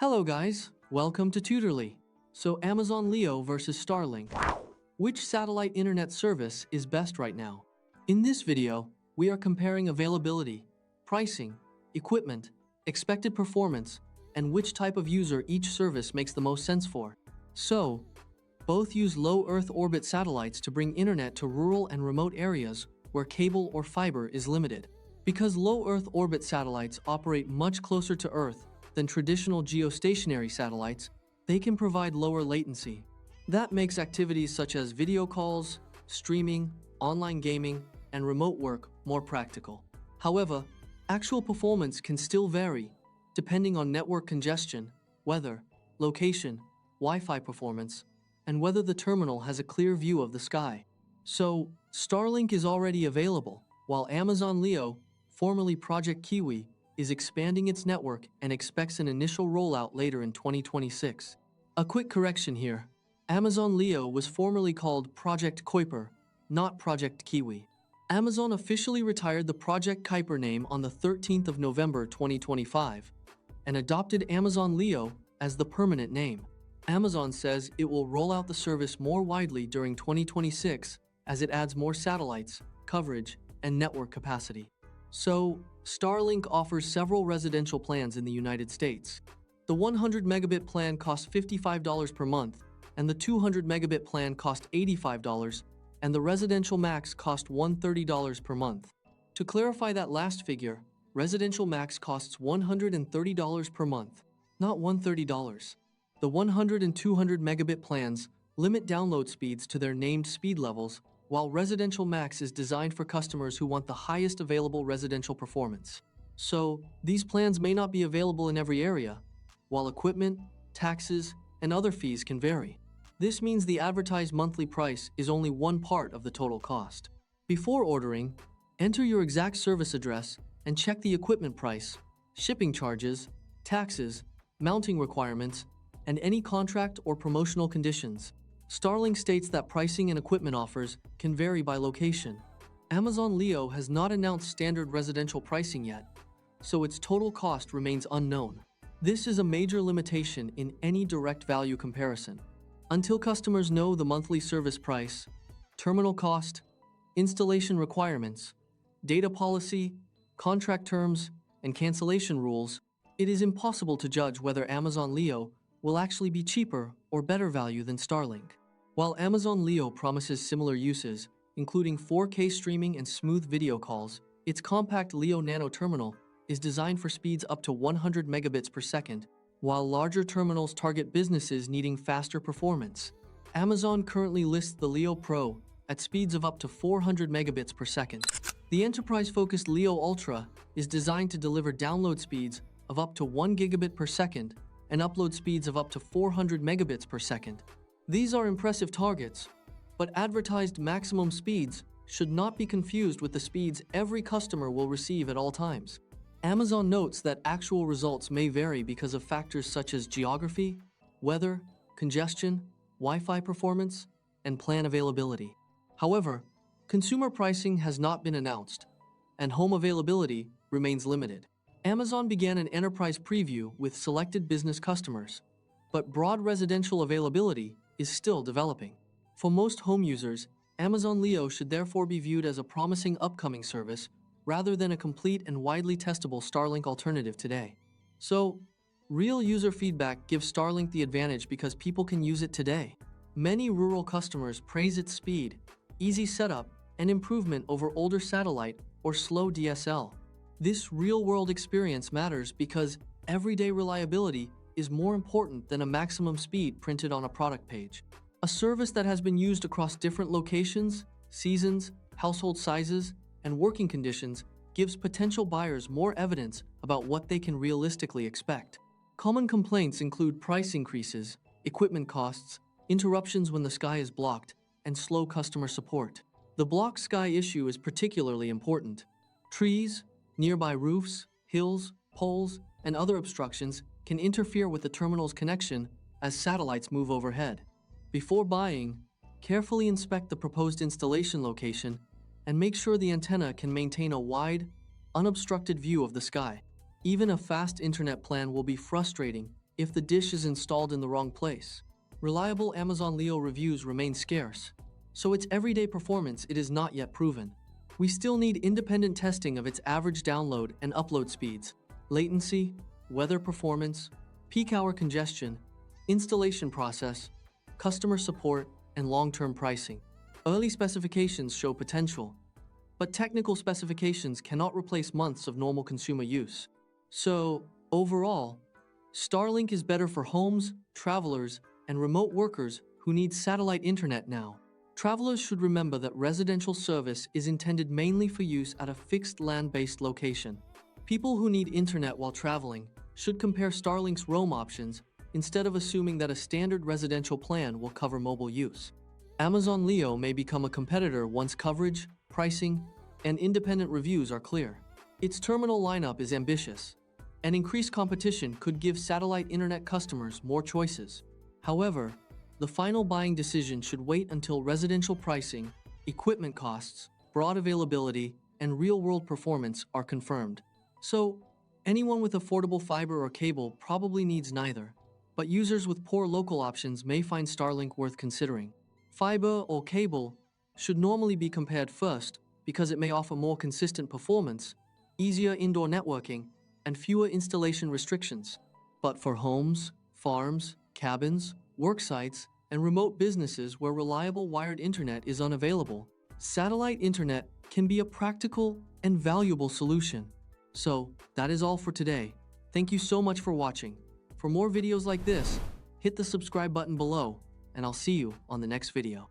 Hello guys, welcome to Tutorly. So Amazon Leo versus Starlink. Which satellite internet service is best right now? In this video, we are comparing availability, pricing, equipment, expected performance, and which type of user each service makes the most sense for. So, both use low Earth orbit satellites to bring internet to rural and remote areas where cable or fiber is limited. Because low Earth orbit satellites operate much closer to Earth than traditional geostationary satellites, they can provide lower latency. That makes activities such as video calls, streaming, online gaming, and remote work more practical. However, actual performance can still vary depending on network congestion, weather, location, Wi-Fi performance, and whether the terminal has a clear view of the sky. So, Starlink is already available, while Amazon Leo, formerly Project Kiwi, is expanding its network and expects an initial rollout later in 2026. A quick correction here. Amazon Leo was formerly called Project Kuiper, not Project Kiwi. Amazon officially retired the Project Kuiper name on the 13th of November 2025 and adopted Amazon Leo as the permanent name. Amazon says it will roll out the service more widely during 2026 as it adds more satellites, coverage, and network capacity. So, Starlink offers several residential plans in the United States. The 100 megabit plan costs $55 per month, and the 200 megabit plan costs $85, and the residential max costs $130 per month. To clarify that last figure, residential max costs $130 per month, not $130. The 100 and 200 megabit plans limit download speeds to their named speed levels, while Residential Max is designed for customers who want the highest available residential performance. So, these plans may not be available in every area, while equipment, taxes, and other fees can vary. This means the advertised monthly price is only one part of the total cost. Before ordering, enter your exact service address and check the equipment price, shipping charges, taxes, mounting requirements, and any contract or promotional conditions. Starlink states that pricing and equipment offers can vary by location. Amazon Leo has not announced standard residential pricing yet, so its total cost remains unknown. This is a major limitation in any direct value comparison. Until customers know the monthly service price, terminal cost, installation requirements, data policy, contract terms, and cancellation rules, it is impossible to judge whether Amazon Leo will actually be cheaper or better value than Starlink. While Amazon Leo promises similar uses, including 4K streaming and smooth video calls, its compact Leo Nano terminal is designed for speeds up to 100 megabits per second, while larger terminals target businesses needing faster performance. Amazon currently lists the Leo Pro at speeds of up to 400 megabits per second. The enterprise-focused Leo Ultra is designed to deliver download speeds of up to 1 gigabit per second and upload speeds of up to 400 megabits per second. These are impressive targets, but advertised maximum speeds should not be confused with the speeds every customer will receive at all times. Amazon notes that actual results may vary because of factors such as geography, weather, congestion, Wi-Fi performance, and plan availability. However, consumer pricing has not been announced, and home availability remains limited. Amazon began an enterprise preview with selected business customers, but broad residential availability is still developing. For most home users, Amazon Leo should therefore be viewed as a promising upcoming service rather than a complete and widely testable Starlink alternative today. So, real user feedback gives Starlink the advantage because people can use it today. Many rural customers praise its speed, easy setup, and improvement over older satellite or slow DSL. This real-world experience matters because everyday reliability is more important than a maximum speed printed on a product page. A service that has been used across different locations, seasons, household sizes, and working conditions gives potential buyers more evidence about what they can realistically expect. Common complaints include price increases, equipment costs, interruptions when the sky is blocked, and slow customer support. The blocked sky issue is particularly important. Trees, nearby roofs, hills, poles, and other obstructions can interfere with the terminal's connection as satellites move overhead. Before buying, carefully inspect the proposed installation location and make sure the antenna can maintain a wide, unobstructed view of the sky. Even a fast internet plan will be frustrating if the dish is installed in the wrong place. Reliable Amazon Leo reviews remain scarce, so its everyday performance it is not yet proven. We still need independent testing of its average download and upload speeds, latency, weather performance, peak hour congestion, installation process, customer support, and long-term pricing. Early specifications show potential, but technical specifications cannot replace months of normal consumer use. So, overall, Starlink is better for homes, travelers, and remote workers who need satellite internet now. Travelers should remember that residential service is intended mainly for use at a fixed land-based location. People who need internet while traveling should compare Starlink's roam options instead of assuming that a standard residential plan will cover mobile use. Amazon Leo may become a competitor once coverage, pricing, and independent reviews are clear. Its terminal lineup is ambitious, and increased competition could give satellite internet customers more choices. However, the final buying decision should wait until residential pricing, equipment costs, broad availability, and real-world performance are confirmed. So, anyone with affordable fiber or cable probably needs neither, but users with poor local options may find Starlink worth considering. Fiber or cable should normally be compared first because it may offer more consistent performance, easier indoor networking, and fewer installation restrictions. But for homes, farms, cabins, work sites, and remote businesses where reliable wired internet is unavailable, satellite internet can be a practical and valuable solution. So, that is all for today. Thank you so much for watching. For more videos like this, hit the subscribe button below, and I'll see you on the next video.